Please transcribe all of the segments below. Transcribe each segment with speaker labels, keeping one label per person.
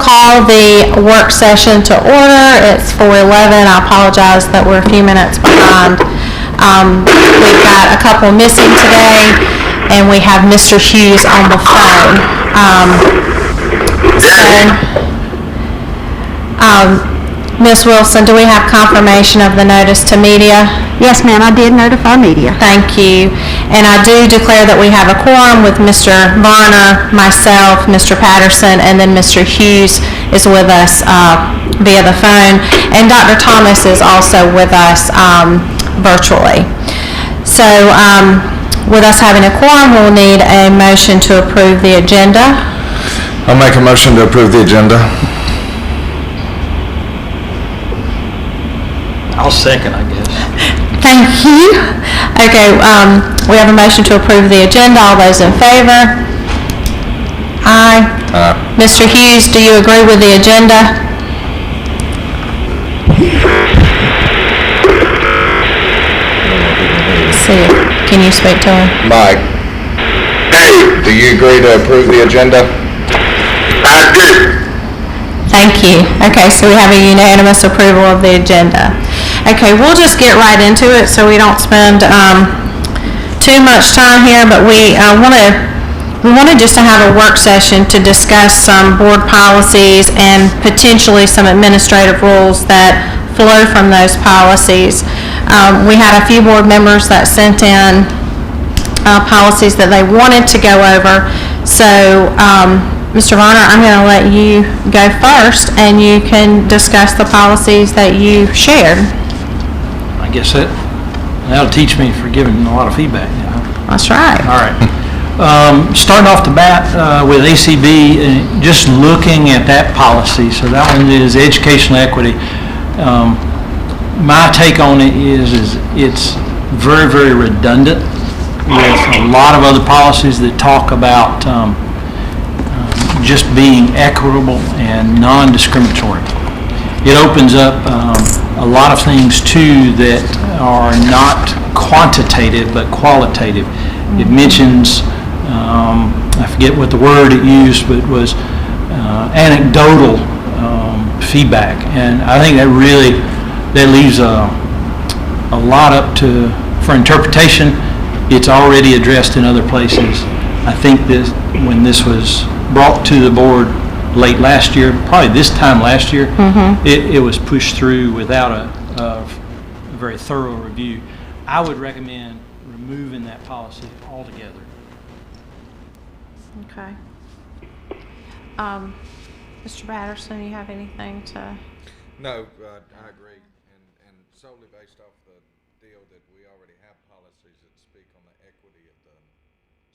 Speaker 1: call the work session to order. It's 4:11. I apologize that we're a few minutes behind. We've got a couple missing today, and we have Mr. Hughes on the phone. Ms. Wilson, do we have confirmation of the notice to media?
Speaker 2: Yes, ma'am, I did notify media.
Speaker 1: Thank you. And I do declare that we have a quorum with Mr. Varner, myself, Mr. Patterson, and then Mr. Hughes is with us via the phone. And Dr. Thomas is also with us virtually. So with us having a quorum, we'll need a motion to approve the agenda.
Speaker 3: I'll make a motion to approve the agenda.
Speaker 4: I'll second, I guess.
Speaker 1: Thank you. Okay, we have a motion to approve the agenda. All those in favor? Aye.
Speaker 3: Aye.
Speaker 1: Mr. Hughes, do you agree with the agenda? See, can you speak to him?
Speaker 3: Mike, do you agree to approve the agenda?
Speaker 5: I do.
Speaker 1: Thank you. Okay, so we have a unanimous approval of the agenda. Okay, we'll just get right into it so we don't spend too much time here, but we wanted just to have a work session to discuss some board policies and potentially some administrative rules that flow from those policies. We had a few board members that sent in policies that they wanted to go over. So, Mr. Varner, I'm going to let you go first, and you can discuss the policies that you shared.
Speaker 4: I guess that'll teach me for giving a lot of feedback.
Speaker 1: That's right.
Speaker 4: All right. Starting off the bat with ACB, just looking at that policy. So that one is educational equity. My take on it is it's very, very redundant with a lot of other policies that talk about just being equitable and non-discriminatory. It opens up a lot of things too that are not quantitative but qualitative. It mentions, I forget what the word it used, but it was anecdotal feedback, and I think that leaves a lot up for interpretation. It's already addressed in other places. I think that when this was brought to the board late last year, probably this time last year, it was pushed through without a very thorough review. I would recommend removing that policy altogether.
Speaker 1: Okay. Mr. Patterson, you have anything to?
Speaker 3: No, I agree, and solely based off the deal that we already have policies that speak on the equity of the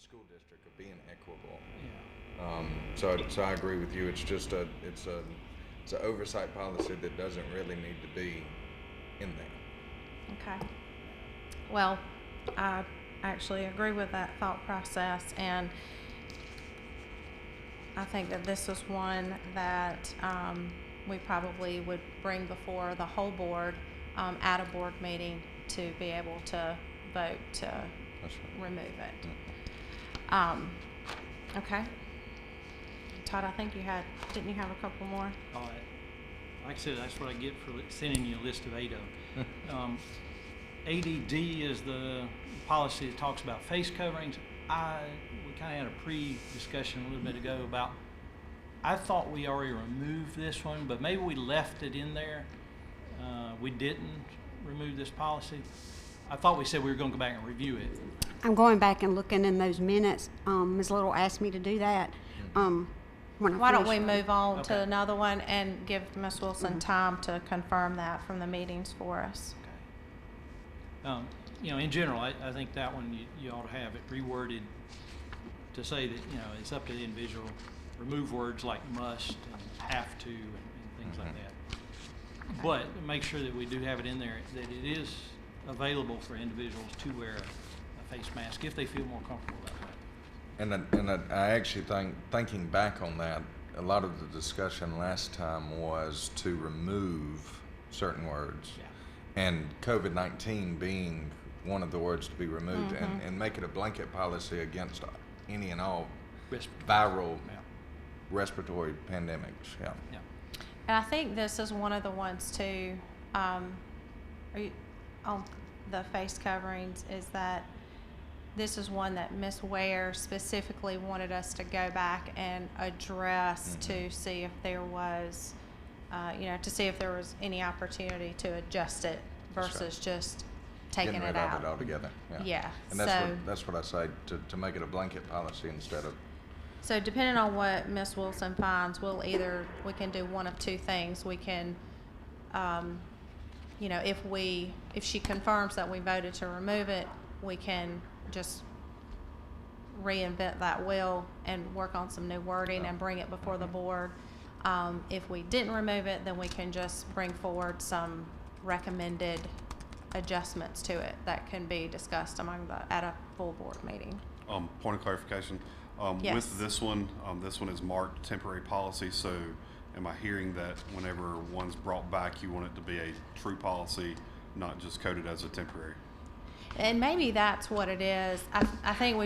Speaker 3: school district of being equitable.
Speaker 4: Yeah.
Speaker 3: So I agree with you. It's just it's an oversight policy that doesn't really need to be in there.
Speaker 1: Okay. Well, I actually agree with that thought process, and I think that this is one that we probably would bring before the whole board at a board meeting to be able to vote to remove it. Okay. Todd, I think didn't you have a couple more?
Speaker 4: Like I said, that's what I get for sending you a list of 8 of them. ADD is the policy that talks about face coverings. We kind of had a pre-discussion a little bit ago about, I thought we already removed this one, but maybe we left it in there. We didn't remove this policy. I thought we said we were going to go back and review it.
Speaker 2: I'm going back and looking in those minutes. Ms. Little asked me to do that.
Speaker 1: Why don't we move on to
Speaker 4: Okay.
Speaker 1: another one and give Ms. Wilson time to confirm that from the meetings for us?
Speaker 4: Okay. In general, I think that one you ought to have it reworded to say that, it's up to the individual. Remove words like must and have to and things like that.
Speaker 1: Okay.
Speaker 4: But make sure that we do have it in there, that it is available for individuals to wear a face mask if they feel more comfortable that way.
Speaker 3: And I actually thinking back on that, a lot of the discussion last time was to remove certain words.
Speaker 4: Yeah.
Speaker 3: And COVID-19 being one of the words to be removed, and make it a blanket policy against any and all viral respiratory pandemics, yeah.
Speaker 4: Yeah.
Speaker 1: And I think this is one of the ones too, are you, on the face coverings, is that this is one that Ms. Ware specifically wanted us to go back and address to see if there was, to see if there was any opportunity to adjust it
Speaker 3: That's right.
Speaker 1: versus just taking
Speaker 3: Getting
Speaker 1: it
Speaker 3: rid
Speaker 1: out.
Speaker 3: of it altogether, yeah.
Speaker 1: Yeah,
Speaker 3: And
Speaker 1: so-
Speaker 3: that's what I say, to make it a blanket policy instead of,
Speaker 1: So depending on what Ms. Wilson finds, we can do one of two things. We can, if she confirms that we voted to remove it, we can just reinvent that wheel and work on some new wording and bring it before the board. If we didn't remove it, then we can just bring forward some recommended adjustments to it that can be discussed at a full board meeting.
Speaker 6: Point of clarification.
Speaker 1: Yes.
Speaker 6: With this one is marked temporary policy, so am I hearing that whenever one's brought back, you want it to be a true policy, not just coded as a temporary?
Speaker 1: And maybe that's what it is. I think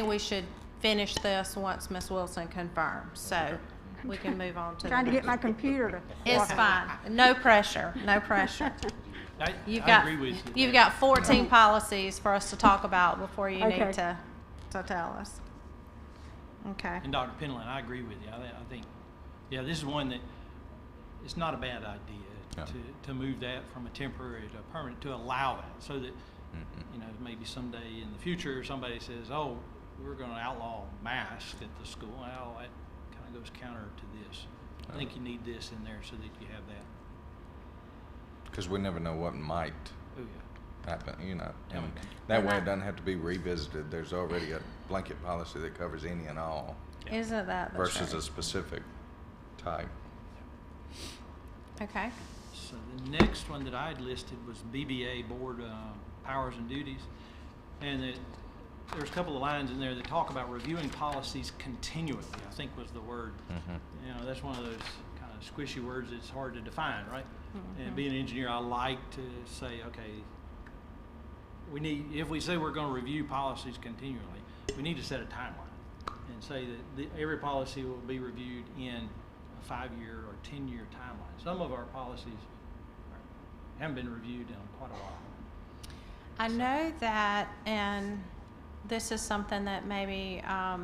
Speaker 1: we should finish this once Ms. Wilson confirms, so we can move on to the
Speaker 2: Trying to get
Speaker 1: next.
Speaker 2: my computer to.
Speaker 1: It's fine. No pressure, no pressure.
Speaker 4: I
Speaker 1: Got
Speaker 4: agree with you.
Speaker 1: You've got 14 policies for us to talk about before you
Speaker 2: Okay.
Speaker 1: need to tell us. Okay.
Speaker 4: And Dr. Penland, I agree with you. I think, yeah, this is one that, it's not a bad idea
Speaker 3: Yeah.
Speaker 4: to move that from a temporary to a permanent, to allow that, so that, maybe someday in the future, somebody says, oh, we're gonna outlaw masks at the school. Well, that kinda goes counter to this. I think you need this in there so that you have that.
Speaker 3: because we never know what might
Speaker 4: Oh, yeah.
Speaker 3: happen, and
Speaker 4: Yeah.
Speaker 3: that way it doesn't have to be revisited. There's already a blanket policy that covers any and all
Speaker 4: Yeah.
Speaker 1: Isn't that the
Speaker 3: versus a
Speaker 1: truth?
Speaker 3: specific type.
Speaker 1: Okay.
Speaker 4: So the next one that I had listed was BBA Board Powers and Duties. And there's a couple of lines in there that talk about reviewing policies continually, I think was the word. That's one of those kind of squishy words that's hard to define, right? And being an engineer, I like to say, okay, if we say we're going to review policies continually, we need to set a timeline and say that every policy will be reviewed in a 5-year or 10-year timeline. Some of our policies haven't been reviewed in quite a while.
Speaker 1: I know that, and this is something that maybe, I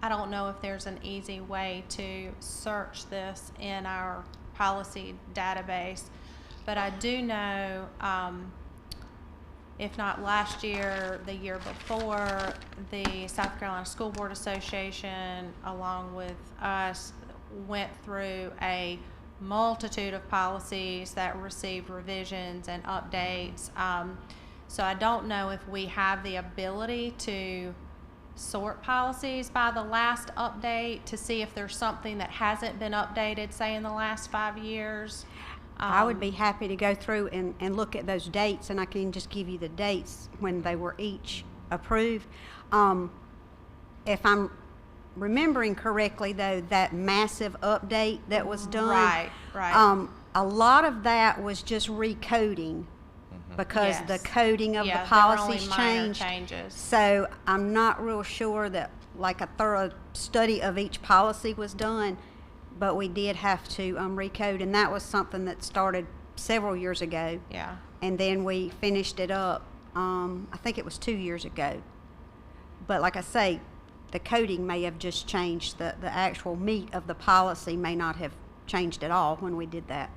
Speaker 1: don't know if there's an easy way to search this in our policy database, but I do know, if not last year, the year before, the South Carolina School Board Association, along with us, went through a multitude of policies that received revisions and updates. So I don't know if we have the ability to sort policies by the last update to see if there's something that hasn't been updated, say in the last 5 years.
Speaker 2: I would be happy to go through and look at those dates, and I can just give you the dates when they were each approved. If I'm remembering correctly, though, that massive update that was done.
Speaker 1: Right.
Speaker 2: A lot of that was just recoding because the
Speaker 1: Yes.
Speaker 2: coding of
Speaker 1: Yeah,
Speaker 2: the
Speaker 1: there were only
Speaker 2: policies
Speaker 1: minor
Speaker 2: changed.
Speaker 1: changes.
Speaker 2: So I'm not real sure that like a thorough study of each policy was done, but we did have to recode, and that was something that started several years ago.
Speaker 1: Yeah.
Speaker 2: And then we finished it up, I think it was 2 years ago. But like I say, the coding may have just changed. The actual meat of the policy may not have changed at all when we did that.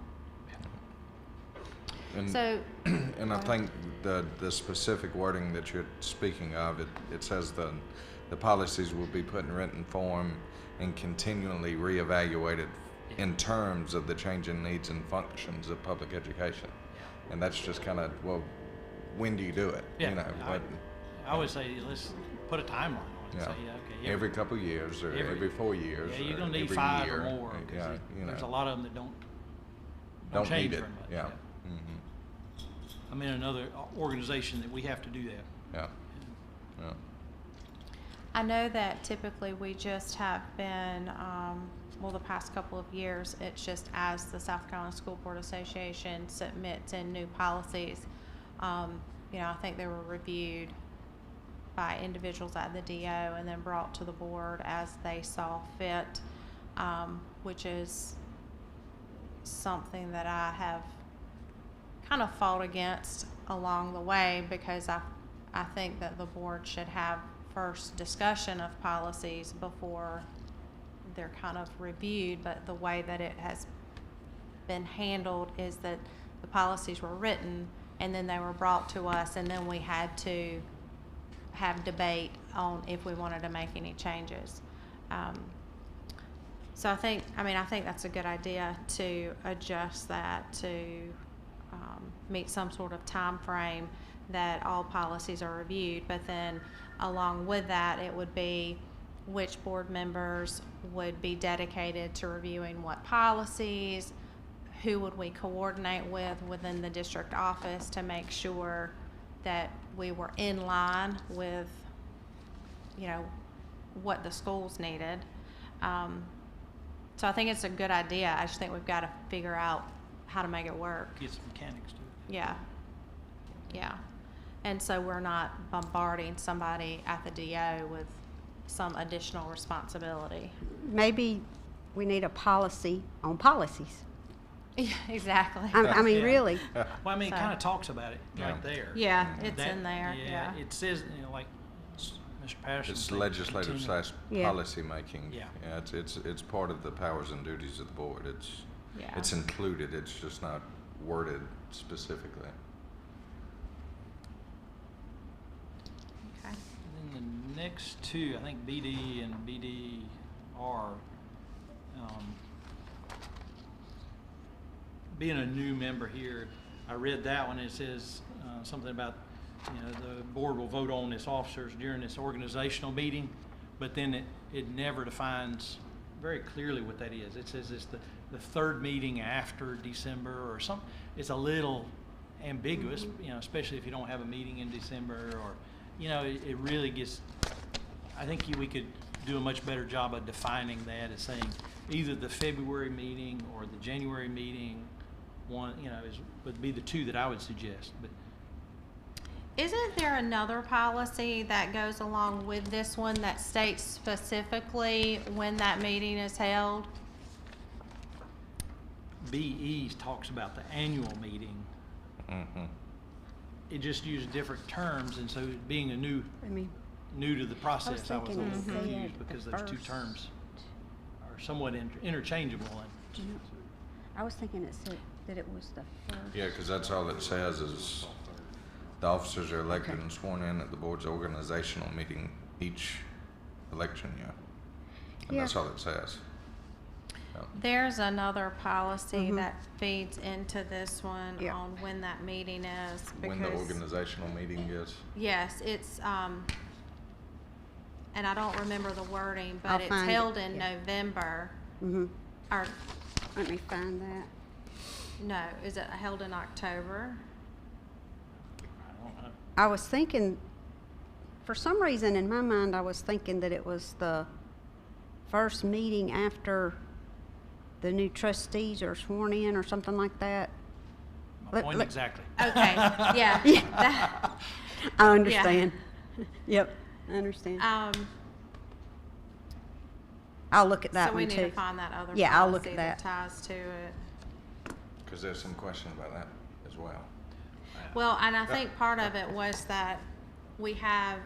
Speaker 3: And,
Speaker 1: So,
Speaker 3: and I think the specific wording that you're speaking of, it says the policies will be put in written form and continually reevaluated in terms of the changing needs and functions of public education. And that's just kind of, well, when do you do it?
Speaker 4: Yeah,
Speaker 3: what,
Speaker 4: I would say let's put a timeline on it.
Speaker 3: yeah.
Speaker 4: Say, okay,
Speaker 3: every couple of years or every 4 years.
Speaker 4: Yeah, you're
Speaker 3: or
Speaker 4: gonna need
Speaker 3: every
Speaker 4: 5
Speaker 3: year.
Speaker 4: or more. 'Cause
Speaker 3: Yeah,
Speaker 4: there's a lot of them that don't
Speaker 3: don't
Speaker 4: change
Speaker 3: need it.
Speaker 4: very much.
Speaker 3: Yeah.
Speaker 4: I'm in another organization that we have to do that.
Speaker 3: Yeah. Yeah.
Speaker 1: I know that typically we just have been, the past couple of years, it's just as the South Carolina School Board Association submits in new policies, I think they were reviewed by individuals at the DO and then brought to the board as they saw fit, which is something that I have kind of fought against along the way, because I think that the board should have first discussion of policies before they're kind of reviewed. But the way that it has been handled is that the policies were written and then they were brought to us, and then we had to have debate on if we wanted to make any changes. So I think that's a good idea to adjust that to meet some sort of time frame that all policies are reviewed. But then along with that, it would be which board members would be dedicated to reviewing what policies, who would we coordinate with within the district office to make sure that we were in line with, what the schools needed. So I think it's a good idea. I just think we've got to figure out how to make it work.
Speaker 4: Get some mechanics to it.
Speaker 1: Yeah. And so we're not bombarding somebody at the DO with some additional responsibility.
Speaker 2: Maybe we need a policy on policies.
Speaker 1: Yeah, exactly.
Speaker 2: I mean,
Speaker 4: Yeah.
Speaker 2: really.
Speaker 4: Well, I mean, it
Speaker 1: So-
Speaker 4: kind of talks about it right there.
Speaker 1: Yeah, it's
Speaker 4: That-
Speaker 1: in there, yeah.
Speaker 4: It says, like Mr. Patterson.
Speaker 3: It's
Speaker 4: said,
Speaker 3: legislative
Speaker 4: continue-
Speaker 3: /
Speaker 2: Yeah.
Speaker 3: policy making.
Speaker 4: Yeah.
Speaker 3: It's part of the powers and duties of the board.
Speaker 1: Yeah.
Speaker 3: It's included, it's just not worded specifically.
Speaker 1: Okay.
Speaker 4: And then the next two, I think BD and BDR, being a new member here, I read that one. It says something about, the board will vote on its officers during this organizational meeting, but then it never defines very clearly what that is. It says it's the third meeting after December or something. It's a little ambiguous, especially if you don't have a meeting in December, or, it really gets, I think we could do a much better job of defining that as saying either the February meeting or the January meeting. One, would be the two that I would suggest. But
Speaker 1: Isn't there another policy that goes along with this one that states specifically when that meeting is held?
Speaker 4: BE talks about the annual meeting.
Speaker 3: Mm-hmm.
Speaker 4: It just used different terms, and so being new to the process, I was a
Speaker 2: thinking
Speaker 4: little
Speaker 2: it said
Speaker 4: confused because
Speaker 2: the
Speaker 4: those two
Speaker 2: first.
Speaker 4: terms are somewhat interchangeable.
Speaker 2: I was thinking it said that it was the first.
Speaker 3: Yeah, because that's all it says is the officers are elected and sworn in at the board's organizational meeting each election year. And
Speaker 2: Yeah.
Speaker 3: that's all it says.
Speaker 1: There's another policy that feeds into this one
Speaker 2: Yeah.
Speaker 1: on when that meeting is.
Speaker 3: When the
Speaker 1: because-
Speaker 3: organizational meeting is.
Speaker 1: Yes, it's, and I don't remember the wording, but
Speaker 2: I'll
Speaker 1: it's
Speaker 2: find it,
Speaker 1: held in
Speaker 2: yeah.
Speaker 1: November,
Speaker 2: Mm-hmm.
Speaker 1: or,
Speaker 2: Let me find that.
Speaker 1: no, is it held in October?
Speaker 4: I don't know.
Speaker 2: I was thinking, for some reason in my mind, I was thinking that it was the first meeting after the new trustees are sworn in or something like that.
Speaker 4: My point exactly.
Speaker 1: Okay, yeah. that-
Speaker 2: I understand. Yep, I understand. I'll look at that
Speaker 1: So we
Speaker 2: one
Speaker 1: need
Speaker 2: too.
Speaker 1: to find that other
Speaker 2: Yeah, I'll look
Speaker 1: policy
Speaker 2: at
Speaker 1: that
Speaker 2: that.
Speaker 1: ties to it.
Speaker 3: Because there's some question about that as well.
Speaker 1: Well, and I think part of it was that we have,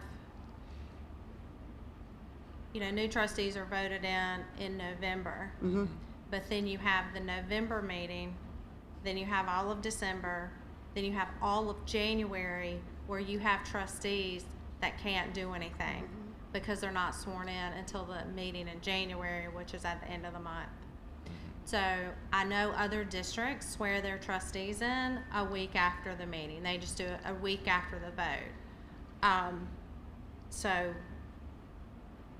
Speaker 1: new trustees are voted in November.
Speaker 2: Mm-hmm.
Speaker 1: But then you have the November meeting, then you have all of December, then you have all of January where you have trustees that can't do anything because they're not sworn in until the meeting in January, which is at the end of the month. So I know other districts swear their trustees in a week after the meeting. They just do it a week after the vote. So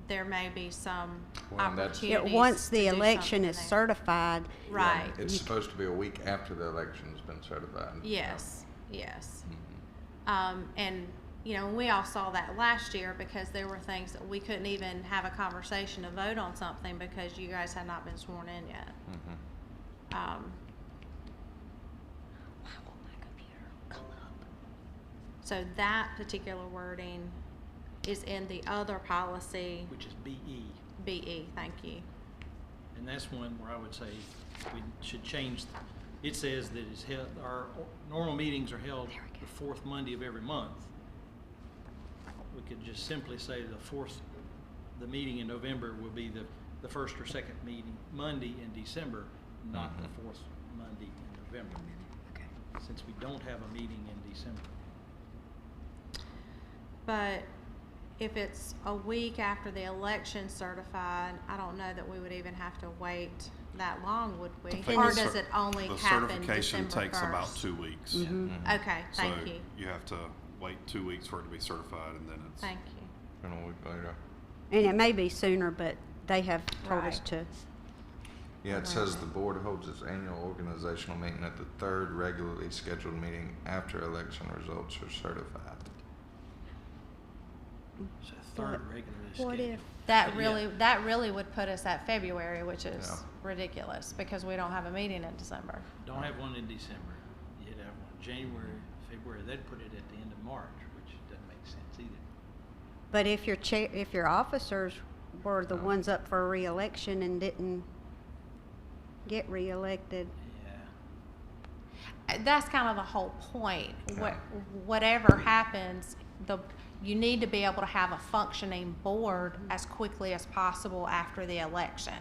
Speaker 1: there may be some
Speaker 3: Well, and that's-
Speaker 1: opportunities.
Speaker 2: Yeah, once
Speaker 1: to
Speaker 2: the
Speaker 1: do
Speaker 2: election
Speaker 1: something
Speaker 2: is
Speaker 1: there.
Speaker 2: certified.
Speaker 1: Right.
Speaker 3: It's supposed to be a week after the election's been certified.
Speaker 1: Yes, yes. And, we all saw that last year because there were things that we couldn't even have a conversation to vote on something because you guys had not been sworn in yet.
Speaker 3: Mhm.
Speaker 2: Why won't my computer come up?
Speaker 1: So that particular wording is in the other policy,
Speaker 4: which is BE.
Speaker 1: BE, thank you.
Speaker 4: And that's one where I would say we should change. It says that it's held, our normal meetings are held the fourth Monday of every month. We could just simply say the meeting in November will be the first or second Monday in December, not the fourth Monday in November.
Speaker 2: Okay.
Speaker 4: Since we don't have a meeting in December.
Speaker 1: But if it's a week after the election certified, I don't know that we would even have to wait that long, would we?
Speaker 6: think
Speaker 1: Or
Speaker 6: the
Speaker 1: does
Speaker 6: cer-
Speaker 1: it only
Speaker 6: The
Speaker 1: happen
Speaker 6: certification
Speaker 1: December
Speaker 6: takes about
Speaker 1: 1st?
Speaker 6: 2 weeks.
Speaker 1: Okay, thank
Speaker 6: So
Speaker 1: you,
Speaker 6: you have to wait 2 weeks for it to be certified, and then it's.
Speaker 1: thank you.
Speaker 3: And a week later.
Speaker 2: And it may be sooner, but they have told us
Speaker 1: Right.
Speaker 2: to.
Speaker 3: Yeah, it says the board holds its annual organizational meeting at the third regularly scheduled meeting after election results are certified.
Speaker 4: It's a third regularly
Speaker 2: What
Speaker 4: scheduled.
Speaker 2: if?
Speaker 1: That really would put us at February, which is
Speaker 3: Yeah.
Speaker 1: ridiculous, because we don't have a meeting in December.
Speaker 4: Don't have one in December. You'd have one January, February. They'd put it at the end of March, which doesn't make sense either.
Speaker 2: But if your officers were the ones up for re-election and didn't get re-elected,
Speaker 4: Yeah.
Speaker 1: That's kind of the whole point. Whatever happens, you need to be able to have a functioning board as quickly as possible after the election,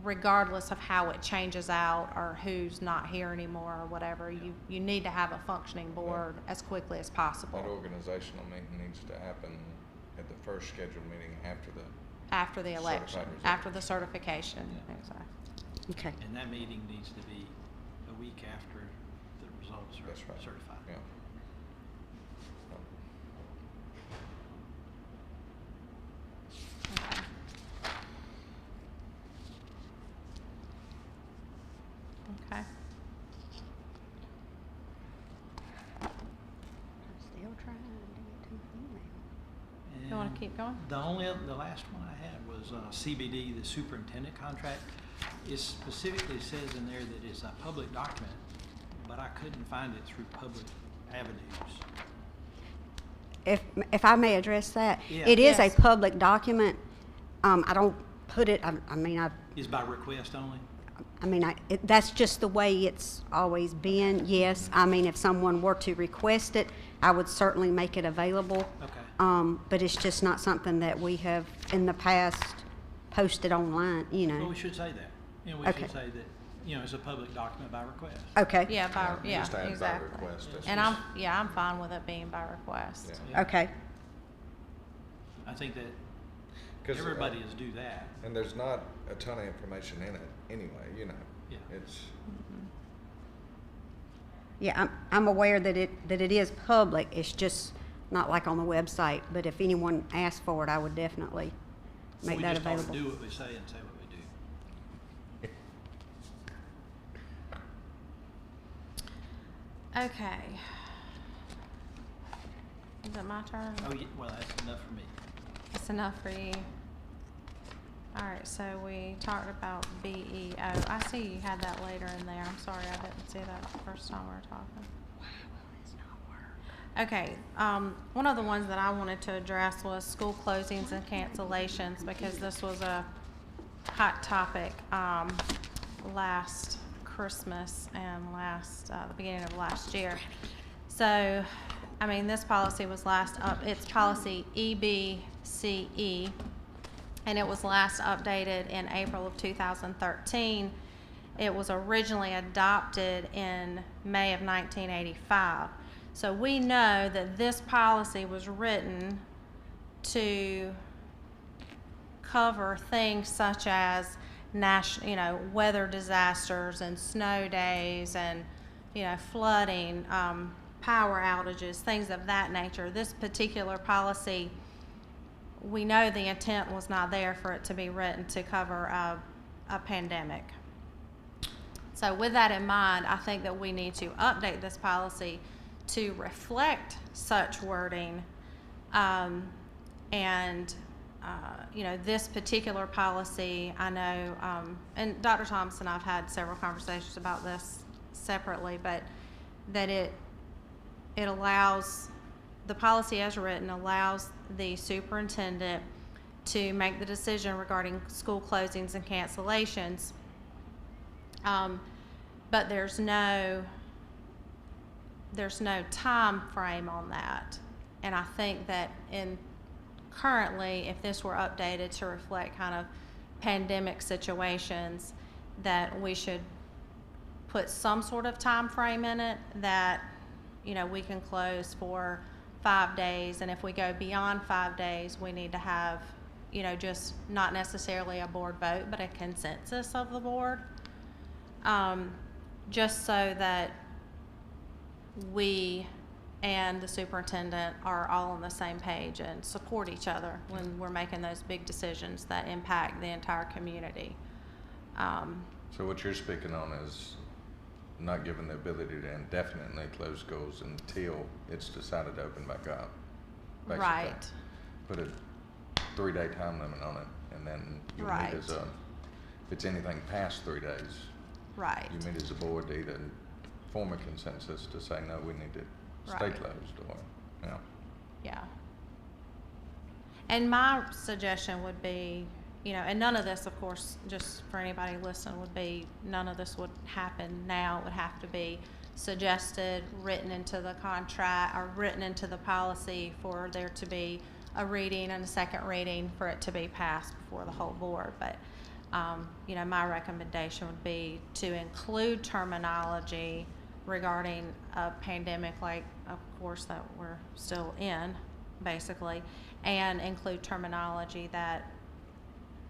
Speaker 1: regardless of how it changes out or who's not here anymore or whatever. You need to have a functioning board as quickly as
Speaker 3: That
Speaker 1: possible
Speaker 3: organizational meeting needs to happen at the first scheduled meeting after the,
Speaker 1: after the election,
Speaker 3: Certified results.
Speaker 1: after the certification.
Speaker 4: Yeah.
Speaker 1: Exactly.
Speaker 2: okay.
Speaker 4: And that meeting needs to be a week after the results
Speaker 3: that's
Speaker 4: are
Speaker 3: right.
Speaker 4: certified.
Speaker 3: Yeah.
Speaker 1: Okay. Okay.
Speaker 2: Still trying to get to my email.
Speaker 1: You want
Speaker 4: And
Speaker 1: to keep going?
Speaker 4: the last one I had was CBD, the superintendent contract. It specifically says in there that it's a public document, but I couldn't find it through public avenues.
Speaker 2: If I may address that,
Speaker 4: Yeah.
Speaker 2: it is a
Speaker 1: Yes.
Speaker 2: public document. I don't put it.
Speaker 4: Is by request only?
Speaker 2: That's just the way it's always been. Yes, I mean, if someone were to request it, I would certainly make it available.
Speaker 4: Okay.
Speaker 2: But it's just not something that we have in the past posted online.
Speaker 4: Well, we should say that. We
Speaker 2: Okay.
Speaker 4: should say that, it's a public document by request.
Speaker 2: Okay.
Speaker 1: Yeah,
Speaker 3: Just add by
Speaker 1: exactly.
Speaker 3: request, that's
Speaker 1: And
Speaker 3: just-
Speaker 1: I'm fine with it being by request.
Speaker 3: Yeah.
Speaker 4: Yeah.
Speaker 2: Okay.
Speaker 4: I think that
Speaker 3: 'Cause,
Speaker 4: everybody is due that.
Speaker 3: And there's not a ton of information in it anyway,
Speaker 4: Yeah.
Speaker 3: It's,
Speaker 2: Yeah, I'm aware that it is public. It's just not like on the website. But if anyone asks for it, I would definitely make that
Speaker 4: We just ought
Speaker 2: available.
Speaker 4: to do what we say and say what we do.
Speaker 1: Okay. Is it my turn?
Speaker 4: Oh, yeah, well, that's enough for me.
Speaker 1: That's enough for you. All right, so we talked about BEO. I see you had that later in there. I'm sorry, I didn't see that the first time we were talking. Okay, one of the ones that I wanted to address was school closings and cancellations, because this was a hot topic last Christmas and the beginning of last year. So, I mean, this policy was it's policy EBCE, and it was last updated in April of 2013. It was originally adopted in May of 1985. So we know that this policy was written to cover things such as weather disasters and snow days and, flooding, power outages, things of that nature. This particular policy, we know the intent was not there for it to be written to cover a pandemic. So with that in mind, I think that we need to update this policy to reflect such wording, this particular policy, I know, and Dr. Thompson, I've had several conversations about this separately, but that it allows the policy as written allows the superintendent to make the decision regarding school closings and cancellations. But there's no time frame on that. And I think that currently, if this were updated to reflect kind of pandemic situations, that we should put some sort of time frame in it that, we can close for 5 days. And if we go beyond 5 days, we need to have, just not necessarily a board vote, but a consensus of the board. Just so that we and the superintendent are all on the same page and support each other when we're making those big decisions that impact the entire community.
Speaker 3: So what you're speaking on is not given the ability to indefinitely close schools until it's decided to open back up. Basically.
Speaker 1: Right.
Speaker 3: Put a 3-day time limit on it, and then you
Speaker 1: Right.
Speaker 3: meet if it's anything past 3 days,
Speaker 1: Right.
Speaker 3: you meet as a board to either form a consensus to say, no, we need to stay
Speaker 1: Right.
Speaker 3: closed, or,
Speaker 1: Yeah. And my suggestion would be, and none of this, of course, just for anybody listening, would be, none of this would happen now. It would have to be suggested, written into the contract, or written into the policy for there to be a reading and a second reading for it to be passed before the whole board. But, my recommendation would be to include terminology regarding a pandemic, like, of course, that we're still in, basically, and include terminology that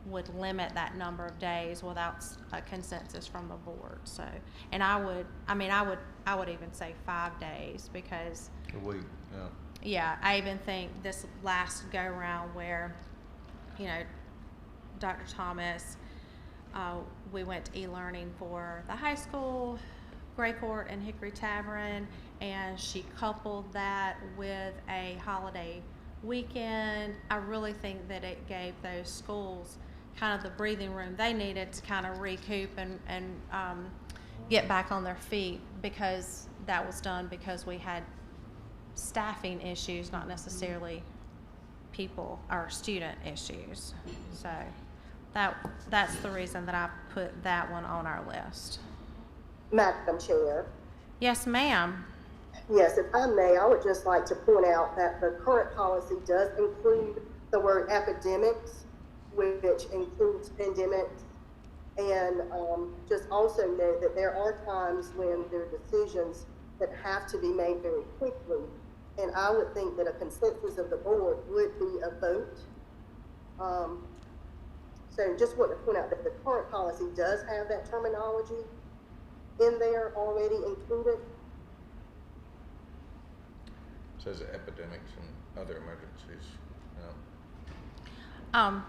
Speaker 1: would limit that number of days without a consensus from the board. So, and I would even say 5 days, because
Speaker 3: a week,
Speaker 1: yeah, I even think this last go round where, Dr. Thomas, we went to e-learning for the high school, Gray Court, and Hickory Tavern, and she coupled that with a holiday weekend. I really think that it gave those schools kind of the breathing room they needed to kind of recoup and get back on their feet, because that was done because we had staffing issues, not necessarily people or student issues. So that's the reason that I put that one on our list.
Speaker 7: Madam Chair.
Speaker 1: Yes, ma'am.
Speaker 7: Yes, if I may, I would just like to point out that the current policy does include the word epidemics, which includes pandemics, and just also note that there are times when there are decisions that have to be made very quickly, and I would think that a consensus of the board would be a vote. So just want to point out that the current policy does have that terminology in there already included.
Speaker 3: It says epidemics and other emergencies.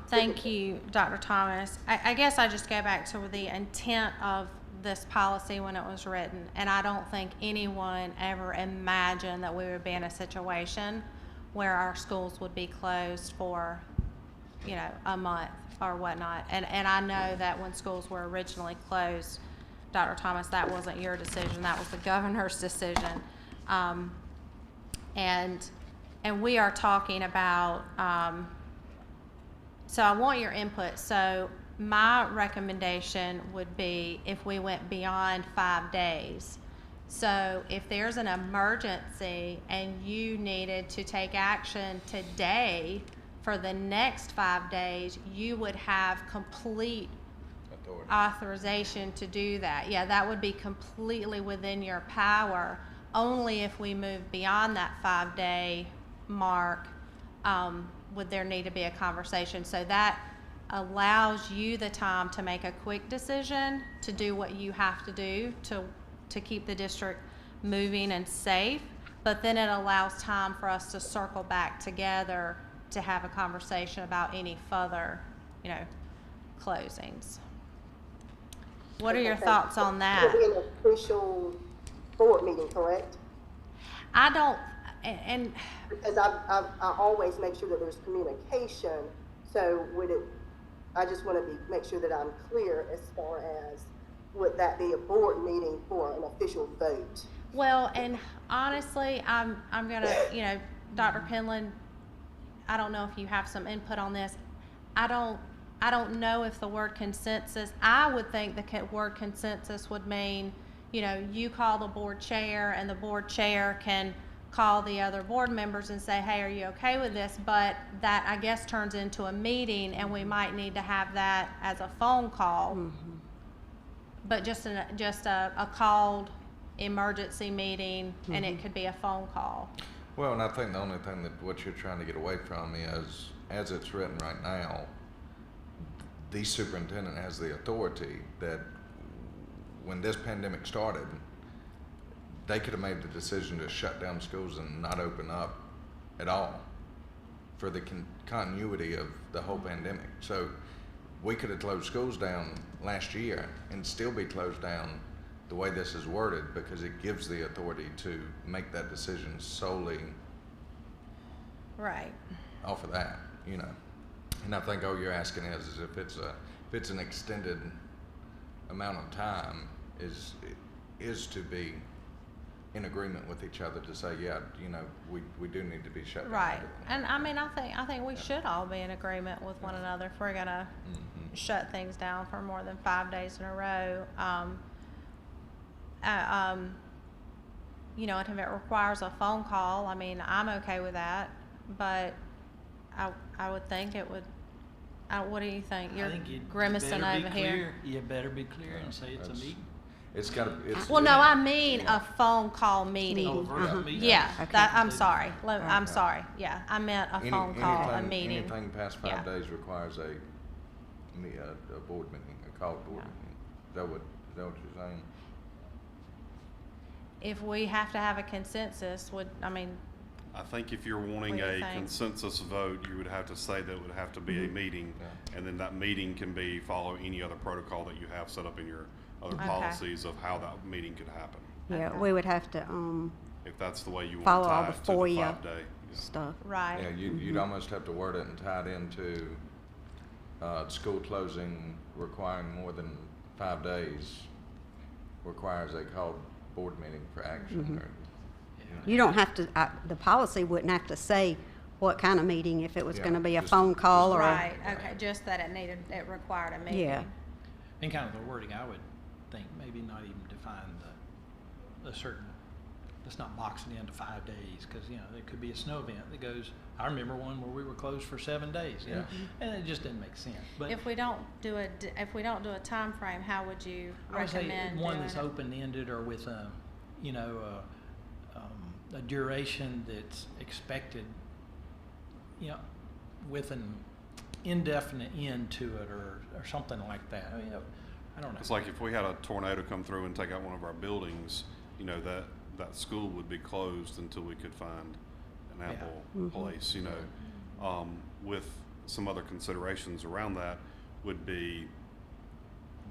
Speaker 1: Thank you, Dr. Thomas. I guess I just go back to the intent of this policy when it was written, and I don't think anyone ever imagined that we would be in a situation where our schools would be closed for, a month or whatnot. And I know that when schools were originally closed, Dr. Thomas, that wasn't your decision, that was the governor's decision. And we are talking about, so I want your input. So my recommendation would be if we went beyond 5 days. So if there's an emergency and you needed to take action today for the next 5 days, you would have complete authorization to do that. Yeah, that would be completely within your power. Only if we move beyond that 5-day mark would there need to be a conversation. So that allows you the time to make a quick decision to do what you have to do to keep the district moving and safe, but then it allows time for us to circle back together to have a conversation about any further, closings. What are your thoughts on that?
Speaker 7: It would be an official board meeting, correct?
Speaker 1: I don't, and
Speaker 7: Because I always make sure that there's communication, so I just want to make sure that I'm clear as far as, would that be a board meeting for an official vote?
Speaker 1: well, and honestly, I'm gonna, Dr. Penland, I don't know if you have some input on this. I don't know if the word consensus, I would think the word consensus would mean, you know, you call the board chair and the board chair can call the other board members and say, hey, are you okay with this? But that, I guess, turns into a meeting, and we might need to have that as a phone call. But just a called emergency meeting, and it could be a phone call.
Speaker 3: Well, and I think the only thing that what you're trying to get away from is, as it's written right now, the superintendent has the authority that when this pandemic started, they could have made the decision to shut down schools and not open up at all for the continuity of the whole pandemic. So we could have closed schools down last year and still be closed down the way this is worded, because it gives the authority to make that decision solely
Speaker 1: Right.
Speaker 3: off of that, you know. And I think all you're asking is if it's an extended amount of time, is to be in agreement with each other to say, yeah, you know, we do need to be shut down.
Speaker 1: Right. And I mean, I think we should all be in agreement with one another if we're gonna shut things down for more than 5 days in a row. You know, and if it requires a phone call, I mean, I'm okay with that, but I would think it would. What do you think? You're grimacing over here.
Speaker 4: You better be clear and say it's a meeting.
Speaker 3: It's got to.
Speaker 1: Well, no, I mean a phone call meeting.
Speaker 4: Oh, virtual meeting.
Speaker 1: Yeah,
Speaker 2: Okay.
Speaker 1: I'm sorry. I'm sorry. Yeah, I meant a phone call, a meeting.
Speaker 3: Anything past 5
Speaker 1: Yeah.
Speaker 3: days requires a board meeting, a called board meeting. Is that what you're saying?
Speaker 1: If we have to have a consensus,
Speaker 6: I think if you're wanting
Speaker 1: What do you
Speaker 6: a
Speaker 1: think?
Speaker 6: consensus vote, you would have to say that it would have to be a meeting, and then that meeting can be follow any other protocol that you have set up in your other
Speaker 1: Okay.
Speaker 6: policies of how that meeting could happen.
Speaker 2: Yeah,
Speaker 1: Okay.
Speaker 2: we would have to,
Speaker 6: If that's the way you want
Speaker 2: follow
Speaker 6: to
Speaker 2: all
Speaker 6: tie
Speaker 2: the
Speaker 6: it to the
Speaker 2: FOIA
Speaker 6: 5 day. Yeah.
Speaker 2: stuff.
Speaker 1: right.
Speaker 3: Yeah, you'd almost have to word it and tie it into school closing requiring more than 5 days requires a called board meeting for action. Or,
Speaker 2: You don't have to, the policy wouldn't have to say what kind of meeting, if it was
Speaker 3: Yeah,
Speaker 2: gonna be a
Speaker 3: just-
Speaker 2: phone call or a.
Speaker 1: Right, okay, just that it required a meeting.
Speaker 2: Yeah.
Speaker 4: And kind of the wording, I would think maybe not even define the certain, let's not box it into 5 days, because, you know, there could be a snow event that goes, I remember one where we were closed for 7 days, you know, and it just didn't make sense. But
Speaker 1: If we don't do a time frame, how would you
Speaker 4: I would say
Speaker 1: recommend
Speaker 4: one
Speaker 1: doing
Speaker 4: that's
Speaker 1: it?
Speaker 4: open-ended or with a, you know, a duration that's expected, you know, with an indefinite end to it or something like that. I mean, I don't know.
Speaker 6: It's like if we had a tornado come through and take out one of our buildings, you know, that school would be closed until we could find an ample place, you know. With some other considerations around that would be,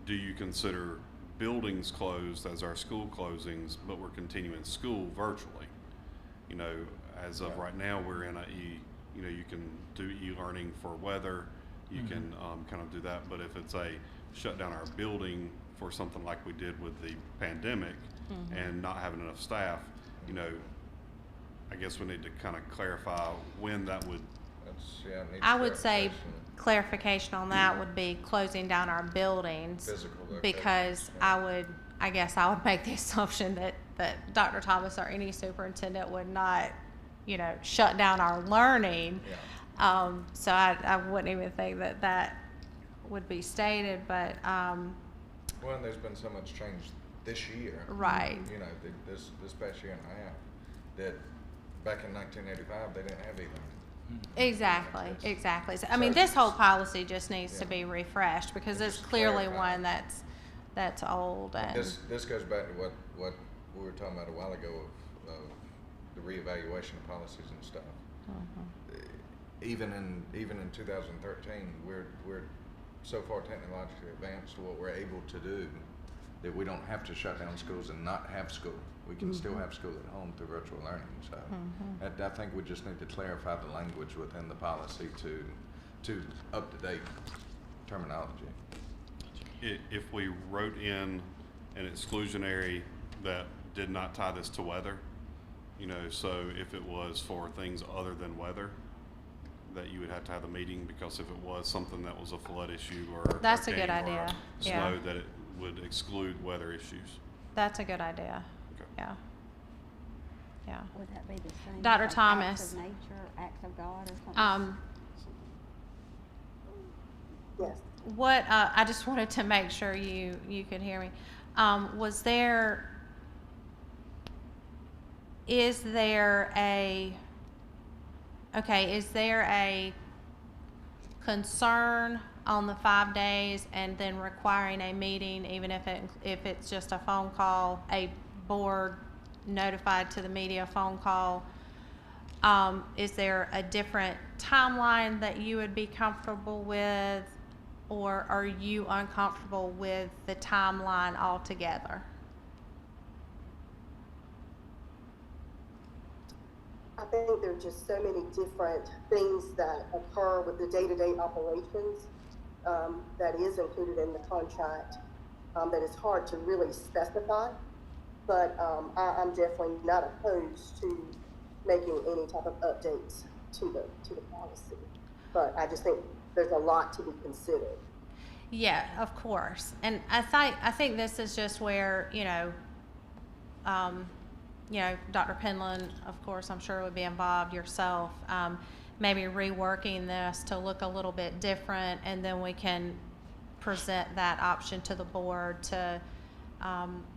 Speaker 6: do you consider buildings closed as our school closings, but we're continuing school virtually? You know, as of right now, we're in you know, you can do e-learning for weather, you can kind of do that, but if it's a shut down our building for something like we did with the pandemic and not having enough staff, you know, I guess we need to kind of clarify when that would.
Speaker 3: it needs
Speaker 1: I would say
Speaker 3: clarification.
Speaker 1: clarification on that would be closing down our buildings.
Speaker 3: Physical locations,
Speaker 1: Because I guess I would make the assumption that Dr. Thomas or any superintendent would not, you know, shut down our learning.
Speaker 3: Yeah.
Speaker 1: So I wouldn't even think that would be stated, but,
Speaker 3: Well, and there's been so much change this year.
Speaker 1: right.
Speaker 3: You know, this past year and a half, that back in 1985, they didn't have e-learning.
Speaker 1: Exactly. So, I mean, this whole policy just needs to be refreshed because it's
Speaker 3: Just
Speaker 1: clearly
Speaker 3: clarify.
Speaker 1: one that's old and.
Speaker 3: This goes back to what we were talking about a while ago of the reevaluation of policies and stuff. Even in 2013, we're so far technologically advanced to what we're able to do that we don't have to shut down schools and not have school. We can still have school at home through virtual learning. So I think we just need to clarify the language within the policy to up-to-date terminology.
Speaker 6: If we wrote in an exclusionary that did not tie this to weather, You know, so if it was for things other than weather, that you would have to have a meeting, because if it was something that was a flood issue or
Speaker 1: That's a good
Speaker 6: hurricane or
Speaker 1: idea.
Speaker 6: a
Speaker 1: Yeah.
Speaker 6: snow, that it would exclude weather issues.
Speaker 1: That's a good idea.
Speaker 6: Okay.
Speaker 1: Yeah. Yeah.
Speaker 2: Would that be the same?
Speaker 1: Dr.
Speaker 2: like
Speaker 1: Thomas.
Speaker 2: Acts of nature, acts of God or something?
Speaker 7: Yes.
Speaker 1: What, I just wanted to make sure you could hear me. Is there a concern on the 5 days and then requiring a meeting, even if it's just a phone call, a board notified to the media phone call? Is there a different timeline that you would be comfortable with, or are you uncomfortable with the timeline altogether?
Speaker 7: I think there are just so many different things that occur with the day-to-day operations that is included in the contract that is hard to really specify. But I'm definitely not opposed to making any type of updates to the policy. But I just think there's a lot to be considered.
Speaker 1: Yeah, of course. And I think this is just where, Dr. Penland, of course, I'm sure would be involved, yourself, maybe reworking this to look a little bit different, and then we can present that option to the board to,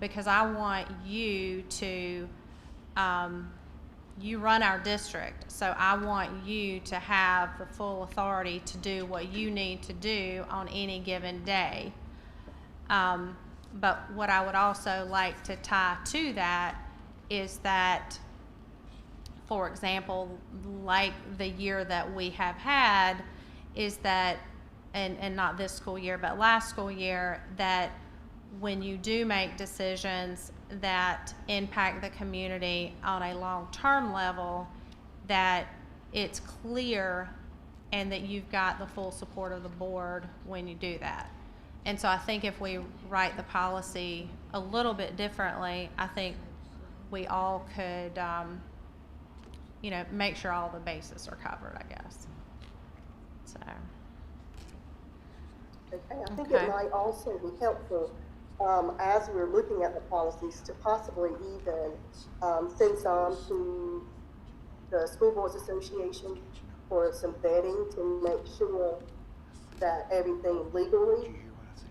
Speaker 1: because I want you to, you run our district, so I want you to have the full authority to do what you need to do on any given day. But what I would also like to tie to that is that, for example, like the year that we have had, is that, and not this school year, but last school year, that when you do make decisions that impact the community on a long-term level, that it's clear and that you've got the full support of the board when you do that. And so I think if we write the policy a little bit differently, I think we all could, make sure all the bases are covered, I guess. So.
Speaker 7: Okay, I think
Speaker 1: Okay.
Speaker 7: it might also be helpful as we're looking at the policies to possibly even send some to the School Boards Association for some vetting to make sure that everything legally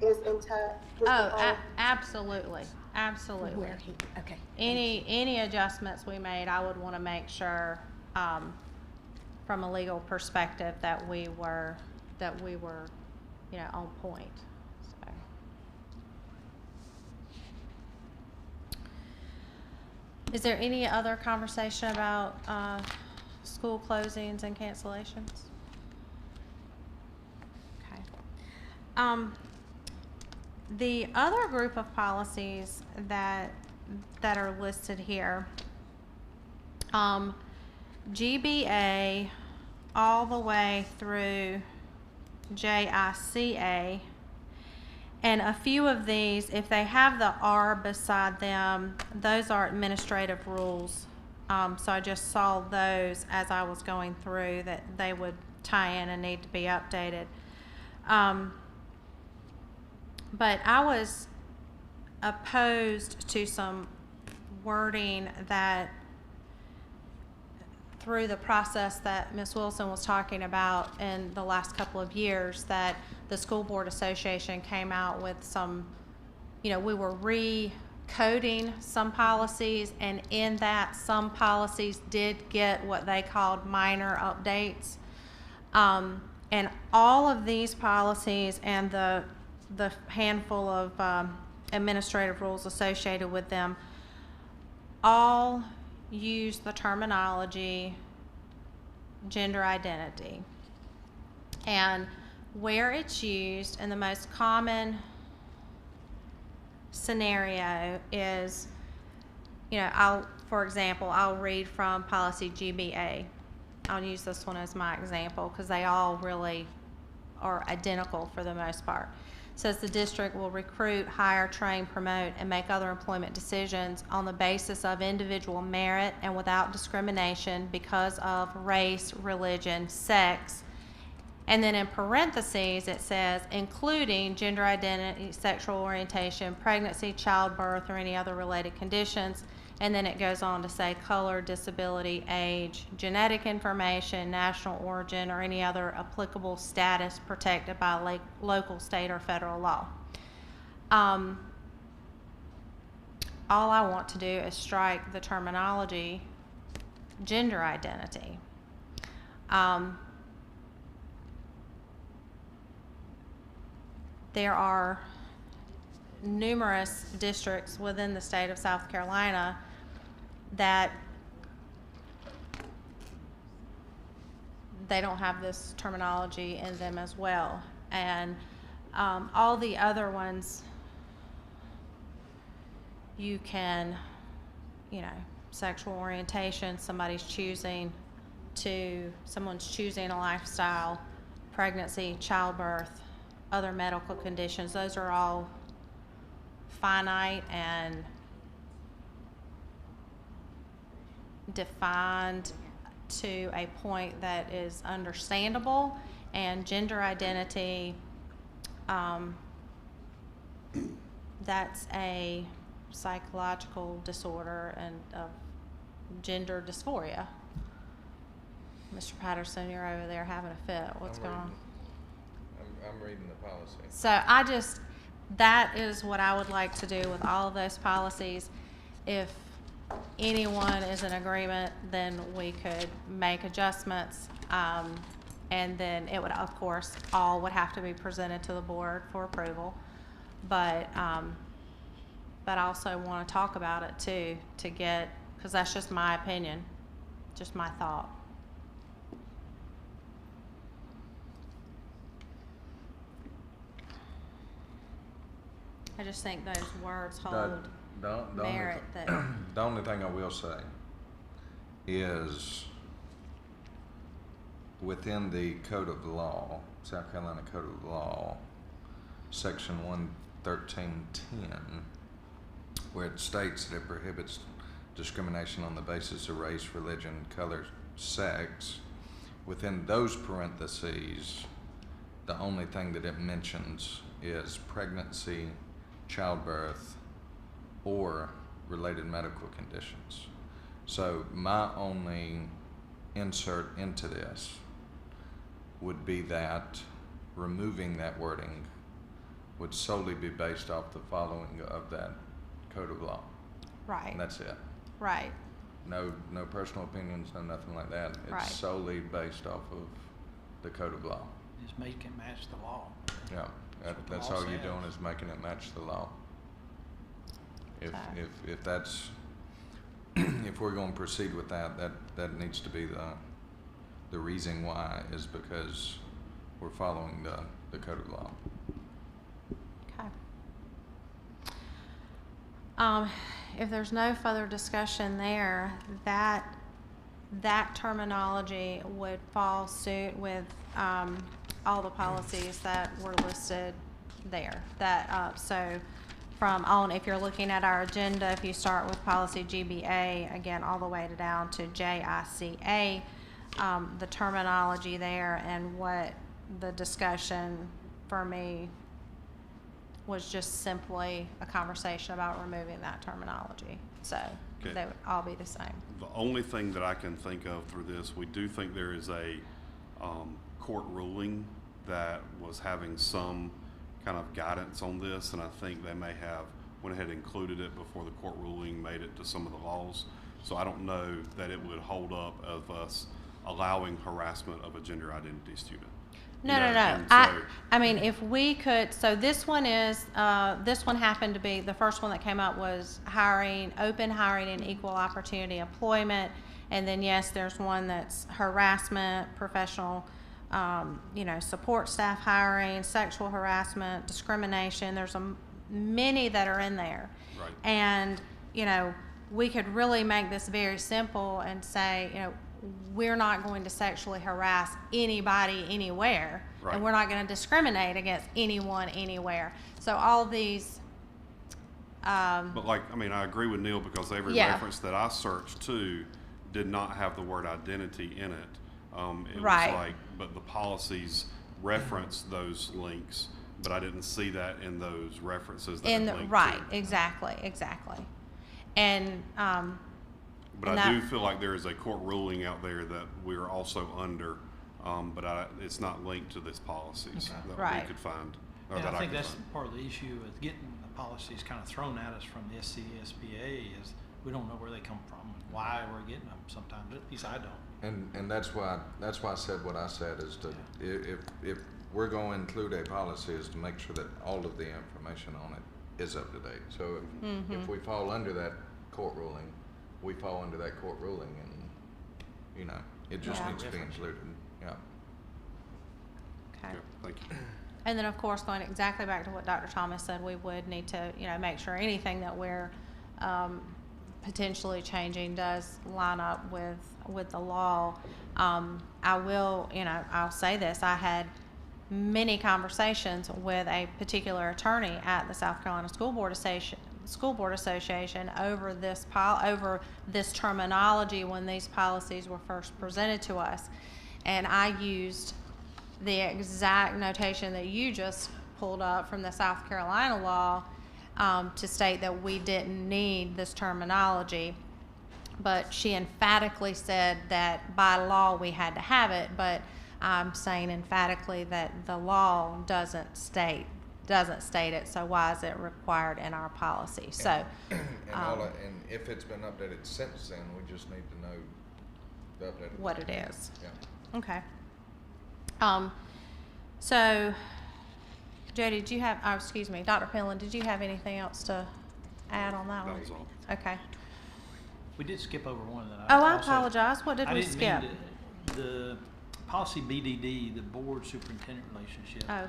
Speaker 7: is intact. with the policy.
Speaker 1: Absolutely, absolutely.
Speaker 2: Okay.
Speaker 1: Any adjustments we made, I would want to make sure, from a legal perspective, that we were, on point. So. Is there any other conversation about school closings and cancellations? Okay. The other group of policies that are listed here, GBA all the way through JICA, and a few of these, if they have the R beside them, those are administrative rules. So I just saw those as I was going through, that they would tie in and need to be updated. But I was opposed to some wording that, through the process that Ms. Wilson was talking about in the last couple of years, that the School Board Association came out with some, we were recoding some policies, and in that, some policies did get what they called minor updates. And all of these policies and the handful of administrative rules associated with them all use the terminology gender identity. And where it's used, and the most common scenario is, for example, I'll read from policy GBA. I'll use this one as my example because they all really are identical for the most part. says the district will recruit, hire, train, promote, and make other employment decisions on the basis of individual merit and without discrimination because of race, religion, sex. And then in parentheses, it says, including gender identity, sexual orientation, pregnancy, childbirth, or any other related conditions. And then it goes on to say color, disability, age, genetic information, national origin, or any other applicable status protected by local, state, or federal law. All I want to do is strike the terminology gender identity. There are numerous districts within the state of South Carolina that they don't have this terminology in them as well. And all the other ones, you can, sexual orientation, someone's choosing a lifestyle, pregnancy, childbirth, other medical conditions, those are all finite and defined to a point that is understandable. And gender identity, that's a psychological disorder and of gender dysphoria. Mr. Patterson, you're over there having a fit. What's going on?
Speaker 3: I'm reading the policy.
Speaker 1: So that is what I would like to do with all of those policies. If anyone is in agreement, then we could make adjustments. And then it would, of course, all would have to be presented to the board for approval. But I also want to talk about it too, because that's just my opinion, just my thought. I just think those words hold merit.
Speaker 3: The only thing I will say is within the Code of Law, South Carolina Code of Law, Section 113.10, where it states that it prohibits discrimination on the basis of race, religion, color, sex. Within those parentheses, the only thing that it mentions is pregnancy, childbirth, or related medical conditions. So my only insert into this would be that removing that wording would solely be based off the following of that Code of Law.
Speaker 1: Right.
Speaker 3: And that's it.
Speaker 1: Right.
Speaker 3: No personal opinions, no nothing like that. It's
Speaker 1: Right.
Speaker 3: solely based off of the Code of Law.
Speaker 4: Just make it match the law.
Speaker 3: Yeah, that's
Speaker 4: law
Speaker 3: all you're
Speaker 4: says.
Speaker 3: doing is making it match the law. If that's, if we're going to proceed with that needs to be the reason why is because we're following the Code of Law.
Speaker 1: Okay. If there's no further discussion there, that terminology would fall suit with all the policies that were listed there. So from on, if you're looking at our agenda, if you start with policy GBA, again, all the way down to JICA, the terminology there and what the discussion for me was just simply a conversation about removing that terminology. So
Speaker 6: Okay.
Speaker 1: they would all be the same.
Speaker 6: The only thing that I can think of through this, we do think there is a court ruling that was having some kind of guidance on this, and I think they may have went ahead and included it before the court ruling made it to some of the laws. So I don't know that it would hold up of us allowing harassment of a gender identity student.
Speaker 1: No.
Speaker 6: and so-
Speaker 1: I mean, if we could, so this one happened to be, the first one that came up was open hiring and equal opportunity employment. And then, yes, there's one that's harassment, professional, support staff hiring, sexual harassment, discrimination. There's many that are in there.
Speaker 6: Right.
Speaker 1: And, we could really make this very simple and say, we're not going to sexually harass anybody anywhere.
Speaker 6: Right.
Speaker 1: And we're not going to discriminate against anyone anywhere. So all these,
Speaker 6: But like, I mean, I agree with Neil because every
Speaker 1: Yeah.
Speaker 6: reference that I searched to did not have the word identity in it. It
Speaker 1: Right.
Speaker 6: was like, but the policies reference those links, but I didn't see that in those references that it linked
Speaker 1: right,
Speaker 6: to.
Speaker 1: exactly. And,
Speaker 6: But
Speaker 1: and
Speaker 6: I
Speaker 1: that-
Speaker 6: do feel like there is a court ruling out there that we're also under, but it's not linked to these policies that
Speaker 1: Right.
Speaker 6: we could find, or
Speaker 4: And
Speaker 6: that
Speaker 4: I
Speaker 6: I
Speaker 4: think
Speaker 6: could
Speaker 4: that's
Speaker 6: find.
Speaker 4: part of the issue with getting the policies kind of thrown at us from the SCSBA is we don't know where they come from and why we're getting them sometimes, at least I don't.
Speaker 3: And that's why I said what I said, is to, if we're going to include a policy, is to make sure that all of the information on it is up to date. So if we fall under that court ruling, we fall under that court ruling, and, you know, it just
Speaker 1: Yeah.
Speaker 3: needs to be included, yeah.
Speaker 1: okay.
Speaker 6: Yeah, thank you.
Speaker 1: And then, of course, going exactly back to what Dr. Thomas said, we would need to, make sure anything that we're potentially changing does line up with the law. I will, I'll say this, I had many conversations with a particular attorney at the South Carolina School Board Association over this terminology when these policies were first presented to us. And I used the exact notation that you just pulled up from the South Carolina law to state that we didn't need this terminology. But she emphatically said that by law we had to have it, but I'm saying emphatically that the law doesn't state it, so why is it required in our policy? So,
Speaker 3: And if it's been updated since then, we just need to know the updated.
Speaker 1: what it is.
Speaker 3: Yeah.
Speaker 1: Okay. So, Jody, did you have, excuse me, Dr. Penland, did you have anything else to add on that one?
Speaker 6: That was all.
Speaker 1: Okay.
Speaker 4: We did skip over one that
Speaker 1: Oh, I
Speaker 4: also-
Speaker 1: apologize. What did
Speaker 4: I
Speaker 1: we
Speaker 4: didn't
Speaker 1: skip?
Speaker 4: mean to, the policy BDD, the board superintendent relationship.
Speaker 1: Oh,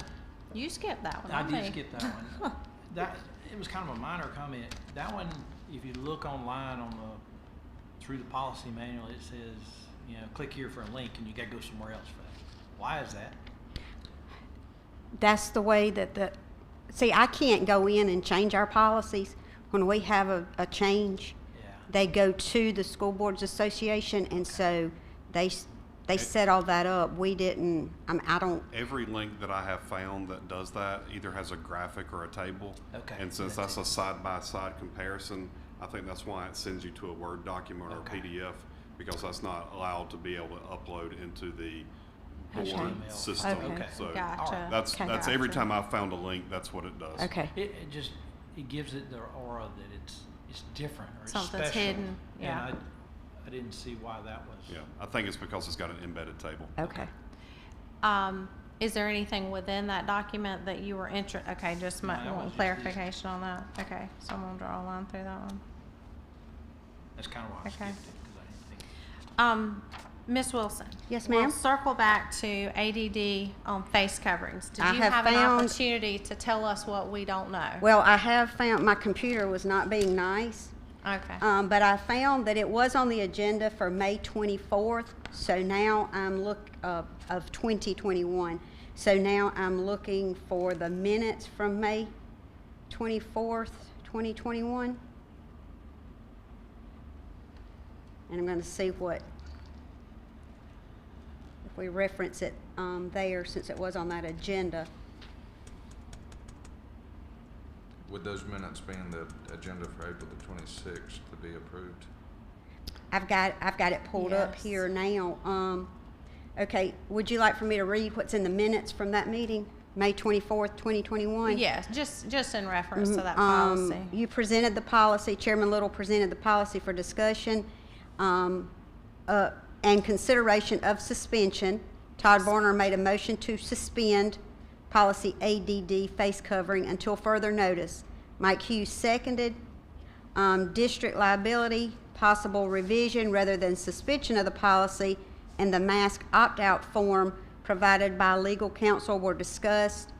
Speaker 1: you skipped that one.
Speaker 4: I
Speaker 1: not
Speaker 4: did
Speaker 1: me.
Speaker 4: skip that one. It was kind of a minor comment. That one, if you look online through the policy manual, it says, click here for a link and you gotta go somewhere else for that. Why is that?
Speaker 2: That's the way that see, I can't go in and change our policies. When we have a change,
Speaker 4: Yeah.
Speaker 2: they go to the School Boards Association, and so they set all that up. We didn't, I don't,
Speaker 6: Every link that I have found that does that either has a graphic or a table.
Speaker 4: Okay.
Speaker 6: And since that's a side-by-side comparison, I think that's why it sends you to a Word document or a
Speaker 4: Okay.
Speaker 6: PDF, because that's not allowed to be able to upload into the board
Speaker 2: Okay.
Speaker 6: system.
Speaker 2: Okay.
Speaker 6: So
Speaker 1: Gotcha.
Speaker 6: that's
Speaker 2: Okay.
Speaker 6: every
Speaker 1: Gotcha.
Speaker 6: time I've found a link, that's what it does.
Speaker 2: okay.
Speaker 4: It gives it the aura that it's different or it's
Speaker 1: Something's
Speaker 4: special.
Speaker 1: hidden, yeah.
Speaker 4: And I didn't see why that was.
Speaker 6: Yeah, I think it's because it's got an embedded table.
Speaker 2: Okay.
Speaker 1: Is there anything within that document that you were okay, just
Speaker 4: No, that was
Speaker 1: want
Speaker 4: just
Speaker 1: clarification on that? Okay, so I'm gonna draw a line through that one.
Speaker 4: That's kind of why I
Speaker 1: Okay.
Speaker 4: skipped it, because I didn't think.
Speaker 1: Ms. Wilson?
Speaker 2: Yes,
Speaker 1: We'll
Speaker 2: ma'am.
Speaker 1: circle back to ADD on face coverings. Did
Speaker 2: I
Speaker 1: you
Speaker 2: have
Speaker 1: have an
Speaker 2: found-
Speaker 1: opportunity to tell us what we don't know?
Speaker 2: Well, I have found, my computer was not being nice,
Speaker 1: Okay,
Speaker 2: but I found that it was on the agenda for May 24th, so now I'm of 2021. So now I'm looking for the minutes from May 24th, 2021. And I'm going to see if we reference it there, since it was on that agenda.
Speaker 3: Would those minutes be in the agenda for April the 26th to be approved?
Speaker 2: I've got it pulled up
Speaker 1: Yes.
Speaker 2: here now. Okay, would you like for me to read what's in the minutes from that meeting, May 24th, 2021?
Speaker 1: yes, just in reference to that policy.
Speaker 2: You presented the policy, Chairman Little presented the policy for discussion and consideration of suspension. Todd Varner made a motion to suspend policy ADD face covering until further notice. Mike Hughes seconded. District liability, possible revision rather than suspension of the policy, and the mask opt-out form provided by legal counsel were discussed.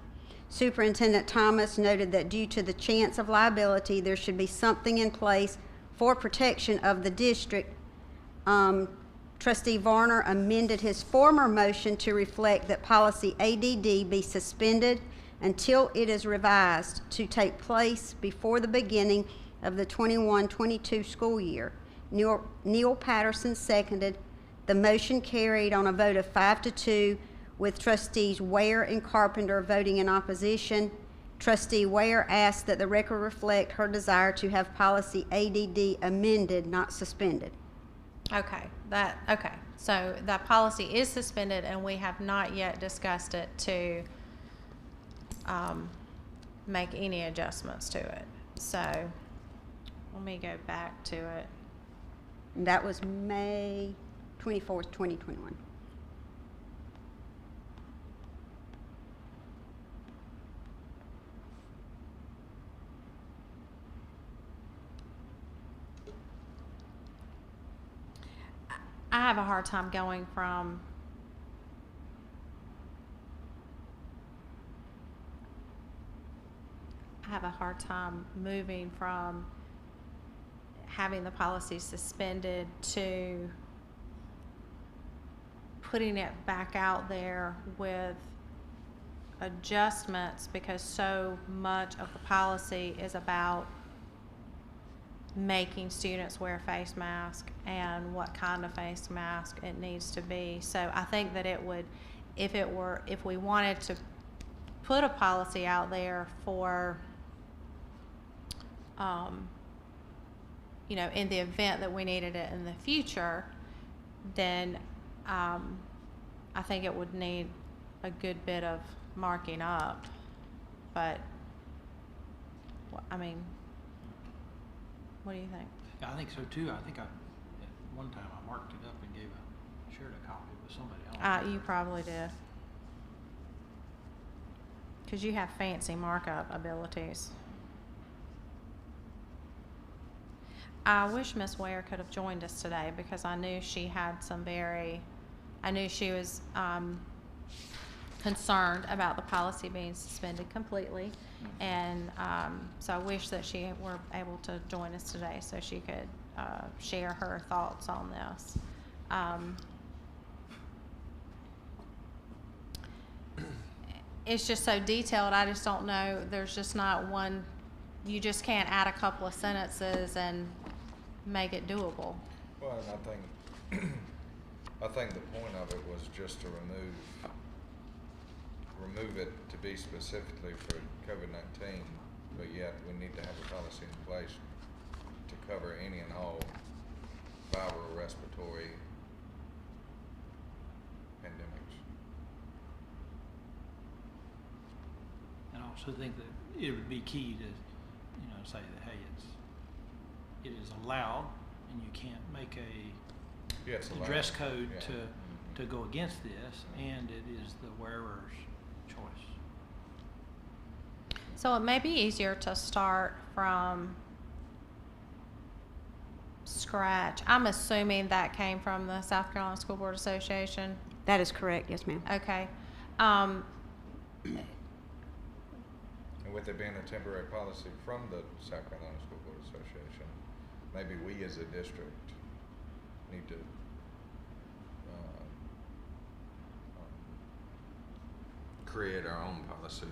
Speaker 2: Superintendent Thomas noted that due to the chance of liability, there should be something in place for protection of the district Trustee Varner amended his former motion to reflect that policy ADD be suspended until it is revised to take place before the beginning of the 21-22 school year. Neil Patterson seconded. The motion carried on a vote of 5-2, with Trustees Ware and Carpenter voting in opposition. Trustee Ware asked that the record reflect her desire to have policy ADD amended, not suspended.
Speaker 1: Okay, so that policy is suspended and we have not yet discussed it to make any adjustments to it. So let me go back to it.
Speaker 2: And that was May 24th, 2021.
Speaker 1: I have a hard time going from moving from having the policy suspended to putting it back out there with adjustments, because so much of the policy is about making students wear a face mask and what kind of face mask it needs to be. So I think that it would, if we wanted to put a policy out there for, you know, in the event that we needed it in the future, then I think it would need a good bit of marking up. But, I mean, what do you think?
Speaker 4: I think so too. I think at one time I marked it up and shared a copy with somebody else.
Speaker 1: You probably did. Because you have fancy markup abilities. I wish Miss Ware could have joined us today, because I knew she had I knew she was concerned about the policy being suspended completely. And so I wish that she were able to join us today so she could share her thoughts on this. It's just so detailed, I just don't know, there's just not one, you just can't add a couple of sentences and make it doable.
Speaker 3: Well, and I think the point of it was just to remove it to be specifically for COVID-19, but yet we need to have a policy in place to cover any and all viral respiratory pandemics.
Speaker 4: And I also think that it would be key to, say that, hey, it is allowed, and you can't make a dress code to go against this, and it is the wearer's choice.
Speaker 1: So it may be easier to start from scratch. I'm assuming that came from the South Carolina School Board Association.
Speaker 2: That is correct, yes, ma'am.
Speaker 1: Okay.
Speaker 3: And with it being a temporary policy from the South Carolina School Board Association, maybe we as a district need to create our own policy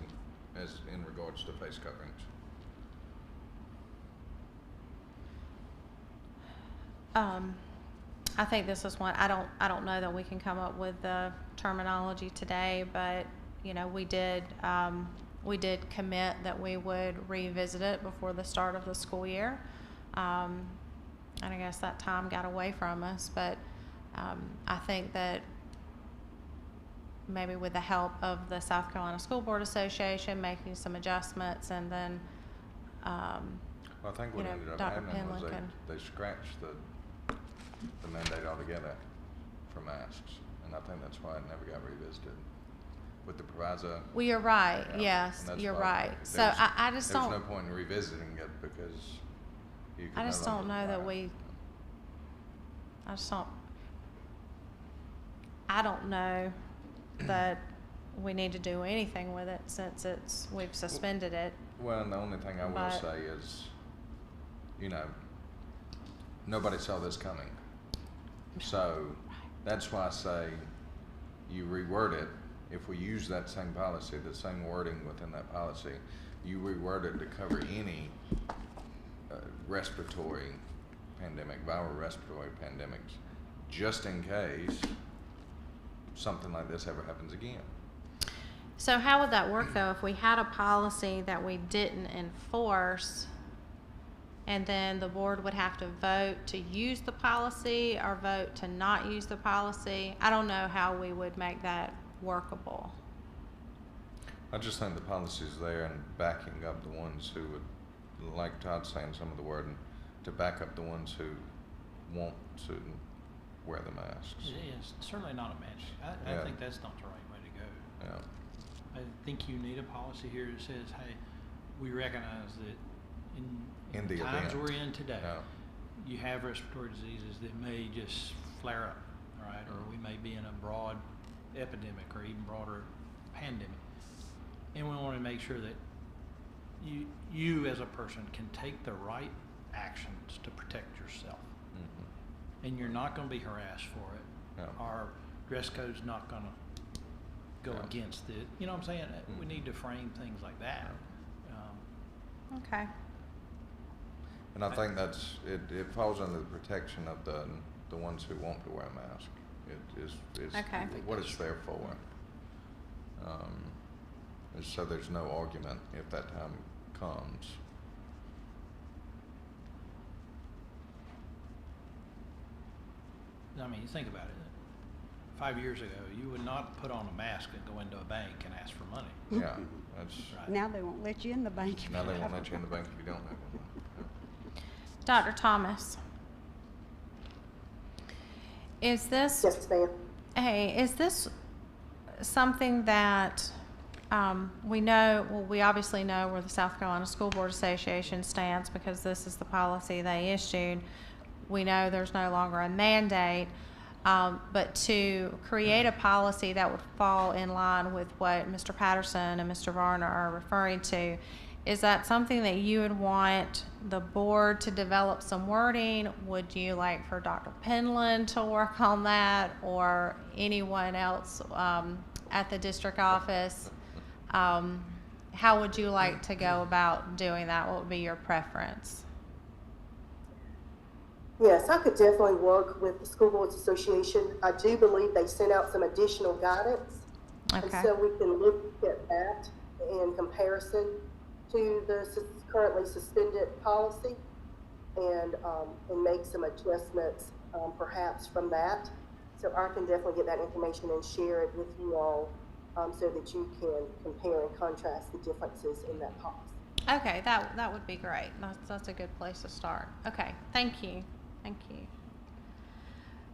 Speaker 3: as in regards to face coverings.
Speaker 1: I think this is one, I don't know that we can come up with the terminology today, but we did commit that we would revisit it before the start of the school year. And I guess that time got away from us, but I think that maybe with the help of the South Carolina School Board Association, making some adjustments, and then
Speaker 3: Well, I think what ended up
Speaker 1: Dr.
Speaker 3: happening was
Speaker 1: Penland
Speaker 3: they scratched the mandate altogether for masks, and I think that's why it never got revisited with the proviso.
Speaker 1: Well, you're right. Yes, you're right. So I just don't.
Speaker 3: There's no point in revisiting it because you can
Speaker 1: I just
Speaker 3: no
Speaker 1: don't
Speaker 3: longer
Speaker 1: know that
Speaker 3: require it.
Speaker 1: I don't know that we need to do anything with it since we've suspended it.
Speaker 3: Well, and the only thing I will
Speaker 1: But-
Speaker 3: say is, nobody saw this coming. So That's why I say you reword it. If we use that same policy, the same wording within that policy, you reword it to cover any respiratory pandemic, viral respiratory pandemics, just in case something like this ever happens again.
Speaker 1: So how would that work though if we had a policy that we didn't enforce and then the board would have to vote to use the policy or vote to not use the policy? I don't know how we would make that workable.
Speaker 3: I just think the policy's there and backing up the ones who would, like Todd's saying some of the wording, to back up the ones who want to wear the masks.
Speaker 4: It's certainly not a match. I
Speaker 3: Yeah.
Speaker 4: think that's not the right way to go.
Speaker 3: Yeah.
Speaker 4: I think you need a policy here that says, hey, we recognize that in
Speaker 3: the
Speaker 4: times
Speaker 3: event.
Speaker 4: we're in today,
Speaker 3: Yeah.
Speaker 4: you have respiratory diseases that may just flare up, right? Or we may be in a broad epidemic or even broader pandemic. And we want to make sure that you as a person can take the right actions to protect yourself.
Speaker 3: Mm-hmm.
Speaker 4: And you're not going to be harassed for it.
Speaker 3: Yeah.
Speaker 4: Our dress code's not going to go
Speaker 3: Yeah.
Speaker 4: against it. You know what I'm saying? We need to frame things like that.
Speaker 1: Okay.
Speaker 3: And I think it falls under the protection of the ones who want to wear a mask. It is
Speaker 1: Okay.
Speaker 3: what it's there for. Is so there's no argument if that time comes.
Speaker 4: I mean, you think about it. 5 years ago, you would not put on a mask and go into a bank and ask for money.
Speaker 3: Yeah, that's,
Speaker 4: Right.
Speaker 2: Now they won't let you in the bank. if
Speaker 3: now
Speaker 2: you
Speaker 3: they won't
Speaker 2: have
Speaker 3: let you in the
Speaker 2: one.
Speaker 3: bank if you don't have one.
Speaker 1: Dr. Thomas, is this,
Speaker 7: Yes, ma'am.
Speaker 1: hey, is this something that we know, well, we obviously know where the South Carolina School Board Association stands because this is the policy they issued. We know there's no longer a mandate, but to create a policy that would fall in line with what Mr. Patterson and Mr. Varner are referring to, is that something that you would want the board to develop some wording? Would you like for Dr. Penland to work on that or anyone else at the district office? How would you like to go about doing that? What would be your preference?
Speaker 7: Yes, I could definitely work with the School Boards Association. I do believe they sent out some additional guidance. And
Speaker 1: Okay.
Speaker 7: so we can look at that in comparison to the currently suspended policy and make some adjustments perhaps from that. So I can definitely get that information and share it with you all so that you can compare and contrast the differences in that policy.
Speaker 1: Okay, that would be great. That's a good place to start. Okay, thank you. Thank you.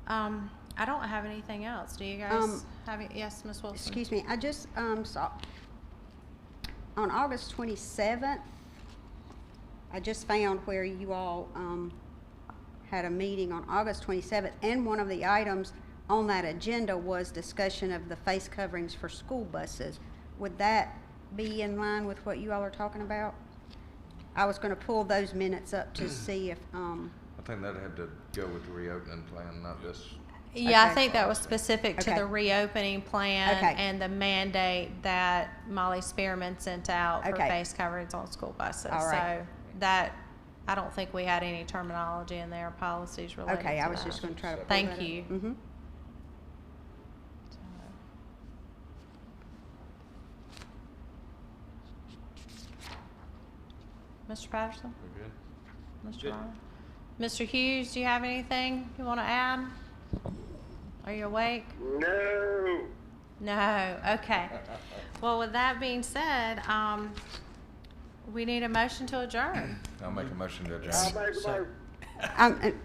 Speaker 1: I don't have anything else. Do you guys have it? Yes, Ms. Wilson.
Speaker 2: Excuse me, I just saw, on August 27th, I just found where you all had a meeting on August 27th, and one of the items on that agenda was discussion of the face coverings for school buses. Would that be in line with what you all are talking about? I was going to pull those minutes up to see if,
Speaker 3: I think that had to go with the reopening plan, not just.
Speaker 1: Yeah, I
Speaker 2: Okay.
Speaker 1: think that was specific to
Speaker 2: Okay.
Speaker 1: the reopening plan
Speaker 2: Okay.
Speaker 1: and the mandate that Molly Spearman sent out for
Speaker 2: Okay.
Speaker 1: face coverings on school buses.
Speaker 2: All right.
Speaker 1: So that, I don't think we had any terminology in there, policies related to
Speaker 2: okay, I was
Speaker 1: that.
Speaker 2: just going to try to pull
Speaker 1: Thank
Speaker 2: that up.
Speaker 1: you.
Speaker 2: Mm-hmm.
Speaker 1: Mr. Patterson?
Speaker 3: We're good?
Speaker 1: Mr.
Speaker 4: Good.
Speaker 1: Ryan? Mr. Hughes, do you have anything you want to add? Are you awake?
Speaker 5: No.
Speaker 1: No, okay. Well, with that being said, we need a motion to adjourn.
Speaker 3: I'll make a motion to
Speaker 5: I'll
Speaker 3: adjourn.
Speaker 5: make a
Speaker 4: So-
Speaker 5: motion.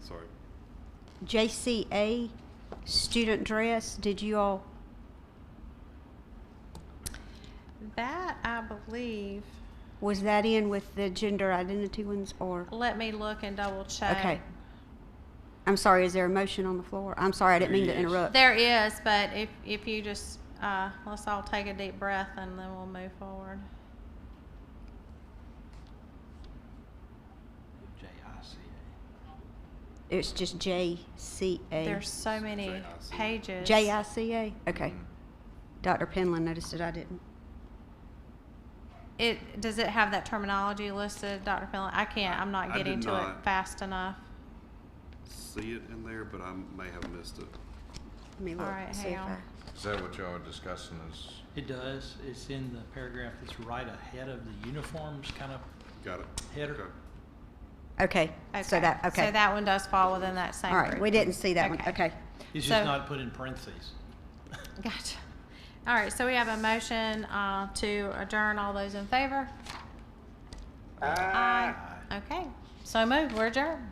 Speaker 6: Sorry.
Speaker 2: JCA student dress, did you all,
Speaker 1: That, I believe,
Speaker 2: was that in with the gender identity ones, or?
Speaker 1: let me look and double check.
Speaker 2: Okay. I'm sorry, is there a motion on the floor? I'm sorry, I didn't mean to
Speaker 4: There is.
Speaker 2: interrupt.
Speaker 1: There is, but if you just, let's all take a deep breath and then we'll move forward.
Speaker 4: JICA.
Speaker 2: it's just JCA.
Speaker 1: There's so many
Speaker 6: JICA.
Speaker 1: pages.
Speaker 2: JICA? Okay. Dr. Penland noticed it, I didn't.
Speaker 1: Does it have that terminology listed, Dr. Finley? I can't, I'm not
Speaker 6: I
Speaker 1: getting
Speaker 6: did
Speaker 1: to it
Speaker 6: not.
Speaker 1: fast enough.
Speaker 6: See it in there, but I may have missed it.
Speaker 2: Let me look,
Speaker 1: All right,
Speaker 2: see if
Speaker 1: hang on.
Speaker 3: Is that what y'all are discussing is,
Speaker 4: It does. It's in the paragraph that's right ahead of the uniforms kind of
Speaker 6: Got it.
Speaker 4: header.
Speaker 6: Okay.
Speaker 2: Okay, so that, okay.
Speaker 1: So that one does fall within that same
Speaker 2: All right,
Speaker 1: group.
Speaker 2: we didn't see that one, okay.
Speaker 4: It's
Speaker 1: So-
Speaker 4: just not put in parentheses.
Speaker 1: Gotcha. All right, so we have a motion to adjourn. All those in favor? Aye. Okay, so moved. We're adjourned.